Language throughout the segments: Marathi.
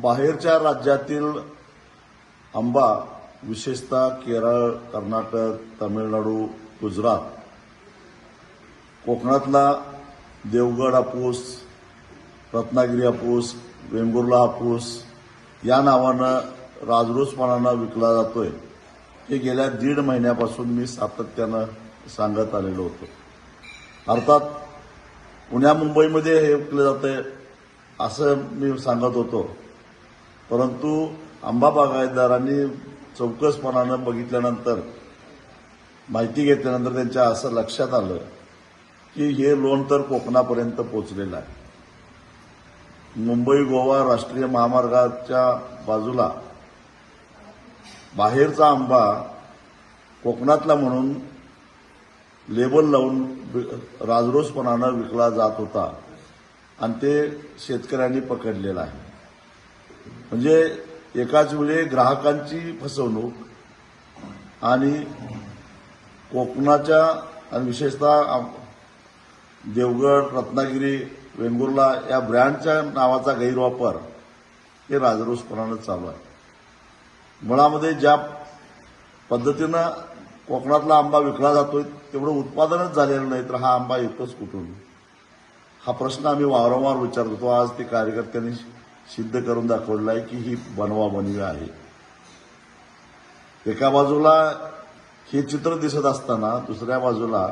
बाहेरच्या राज्यातील आंबा विशेषतः केरळ, कर्नाटक, तामिळनाडू, गुजरात, कोकणातला देवगड हापूस, रत्नागिरी हापूस, वेंगुर्ला हापूस या नावानं राजरोसपणानं विकला जातोय हे गेल्या 1.5 महिन्यापासून मी सातत्यानं सांगत आलेलो होतो. अर्थात पुण्या मुंबईमध्ये हे विकलं जातंय असं मी सांगत होतो, परंतु आंबा बागायतदारांनी चौकसपणानं बघितल्यानंतर, माहिती घेतल्यानंतर त्यांच्या असं लक्षात आलं की हे लोण तर कोकणापर्यंत पोहोचलेलं आहे. मुंबई गोवा राष्ट्रीय महामार्गाच्या बाजूला बाहेरचा आंबा कोकणातला म्हणून लेबल लावून राजरोसपणानं विकला जात होता आणि ते शेतकऱ्यांनी पकडलेलं आहे. म्हणजे एकाच वेळी ग्राहकांची फसवणूक आणि कोकणाच्या आणि विशेषतः देवगड, रत्नागिरी, वेंगुर्ला या ब्रँडच्या नावाचा गैरवापर हे राजरोसपणानं चालू आहे. मुळामध्ये ज्या पद्धतीनं कोकणातला आंबा विकला जातोय तेवढं उत्पादनच झालेलं नाही, तर हा आंबा येतोच कुठून, हा प्रश्न आम्ही वारंवार विचारत होतो. आज ते कार्यकर्त्यांनी सिद्ध करून दाखवलं आहे की ही बनवाबनवी आहे. एका बाजूला हे चित्र दिसत असताना दुसऱ्या बाजूला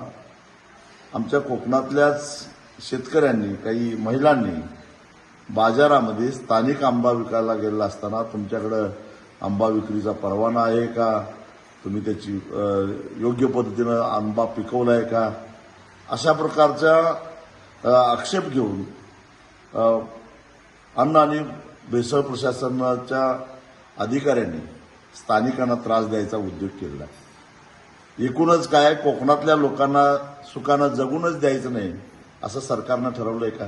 आमच्या कोकणातल्याच शेतकऱ्यांनी, काही महिलांनी बाजारामध्ये स्थानिक आंबा विकायला गेलेला असताना तुमच्याकडे आंबा विक्रीचा परवाना आहे का, तुम्ही त्याची योग्य पद्धतीनं आंबा पिकवला आहे का, अशा प्रकारचा आक्षेप घेऊन अन्न आणि भेसळ प्रशासनाच्या अधिकाऱ्यांनी स्थानिकांना त्रास द्यायचा उद्योग केला. एकूणच काय, कोकणातल्या लोकांना सुखानं जगूनच द्यायचं नाही असं सरकारनं ठरवलंय का?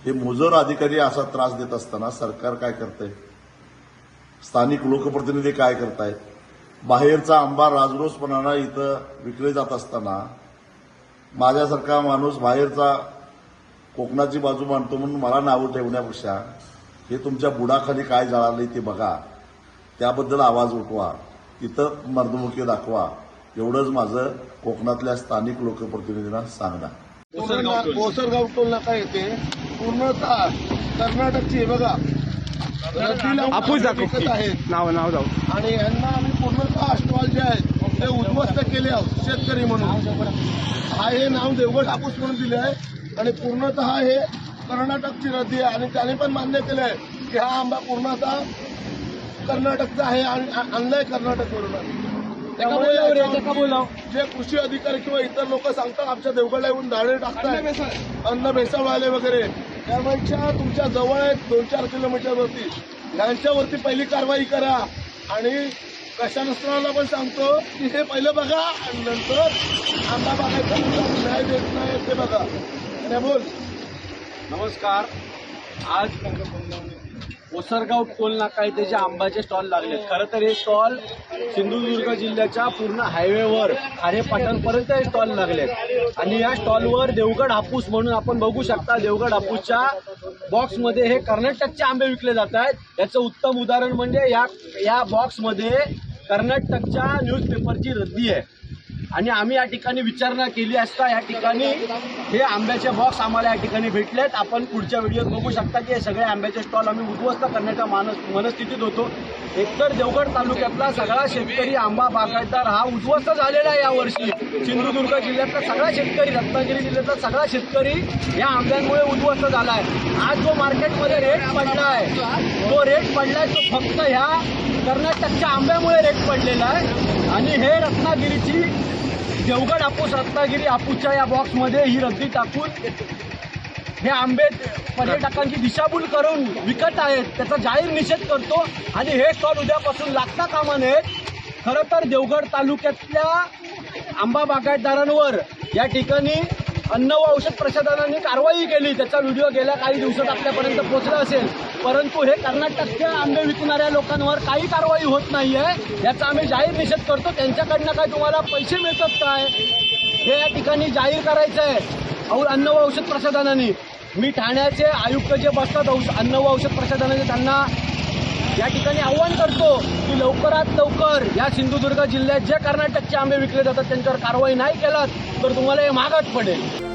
हे मुजोर अधिकारी असा त्रास देत असताना सरकार काय करतंय, स्थानिक लोकप्रतिनिधी काय करतायत? बाहेरचा आंबा राजरोसपणानं इथं विकले जात असताना माझ्यासारखा माणूस बाहेरचा कोकणाची बाजू मांडतो म्हणून मला नावं ठेवण्यापेक्षा हे तुमच्या बुडाखाली काय जळालंय ते बघा, त्याबद्दल आवाज उठवा, तिथं मर्दमुखी दाखवा, एवढंच माझं कोकणातल्या स्थानिक लोकप्रतिनिधींना सांगणं. कोसरगाव टोल नाका येते पूर्णतः कर्नाटकची आहे बघा, हापूस विकत आहेत नाव जाऊ आणि यांना आम्ही पूर्णतः स्टॉल जे आहेत ते उद्ध्वस्त केले आहोत शेतकरी म्हणून. हे नाव देवगड हापूस म्हणून दिले आहे आणि पूर्णतः हे कर्नाटकची रद्दी आहे आणि त्याने पण मान्य केलं आहे की हा आंबा पूर्णतः कर्नाटकचा आहे आणि आणलाय कर्नाटकवरून. त्यामुळे जे कृषी अधिकारी किंवा इतर लोक सांगतात आमच्या देवगडला येऊन दाणे टाकतात अन्न भेसळवाले वगैरे, त्यामुळे तुमच्या जवळ आहेत 2-4 किलोमीटरवरती, यांच्यावरती पहिली कारवाई करा. आणि प्रशासनाला पण सांगतो की हे पहिलं बघा आणि नंतर आंबा बघायचा न्याय देत नाही ते बघा. बोल. नमस्कार. आज कोसरगाव टोल नाका इथे जे आंब्याचे स्टॉल लागलेत, खरं तर हे स्टॉल सिंधुदुर्ग जिल्ह्याच्या पूर्ण हायवेवर खारेपाटणपर्यंत हे स्टॉल लागलेत आणि या स्टॉलवर देवगड हापूस म्हणून आपण बघू शकता. देवगड हापूसच्या बॉक्समध्ये हे कर्नाटकचे आंबे विकले जात आहेत. याचं उत्तम उदाहरण म्हणजे या बॉक्समध्ये कर्नाटकच्या न्यूजपेपरची रद्दी आहे आणि आम्ही या ठिकाणी विचारणा केली असता या ठिकाणी हे आंब्याचे बॉक्स आम्हाला या ठिकाणी भेटलेत. आपण पुढच्या व्हिडिओत बघू शकता की हे सगळे आंब्याचे स्टॉल आम्ही उद्ध्वस्त करण्याच्या मनस्थितीत होतो. एकतर देवगड तालुक्यातला सगळा शेतकरी आंबा बागायतदार हा उद्ध्वस्त झालेला आहे यावर्षी. सिंधुदुर्ग जिल्ह्यातला सगळा शेतकरी, रत्नागिरी जिल्ह्यातला सगळा शेतकरी या आंब्यांमुळे उद्ध्वस्त झाला आहे. आज जो मार्केटमध्ये रेट पडला आहे तो तो फक्त ह्या कर्नाटकच्या आंब्यामुळे रेट पडलेला आहे आणि हे रत्नागिरीची देवगड हापूस, रत्नागिरी हापूसच्या या बॉक्समध्ये ही रद्दी टाकून हे आंबे पर्यटकांची दिशाभूल करून विकत आहेत, त्याचा जाहीर निषेध करतो आणि हे स्टॉल उद्यापासून लागता कामा नयेत. खरं तर देवगड तालुक्यातल्या आंबा बागायतदारांवर या ठिकाणी अन्न व औषध प्रशासनाने कारवाई केली, त्याचा व्हिडिओ गेल्या काही दिवसात आपल्यापर्यंत पोहोचला असेल, परंतु हे कर्नाटकचे आंबे विकणाऱ्या लोकांवर काही कारवाई होत नाहीये. याचा आम्ही जाहीर निषेध करतो. त्यांच्याकडनं काय तुम्हाला पैसे मिळतात काय हे या ठिकाणी जाहीर करायचं आहे अन्न व औषध प्रशासनाने. मी ठाण्याचे आयुक्त जे बसतात अन्न व औषध प्रशासनाचे, त्यांना या ठिकाणी आव्हान करतो की लवकरात लवकर या सिंधुदुर्ग जिल्ह्यात जे कर्नाटकचे आंबे विकले जातात त्यांच्यावर कारवाई नाही केलात तर तुम्हाला हे महागात पडेल.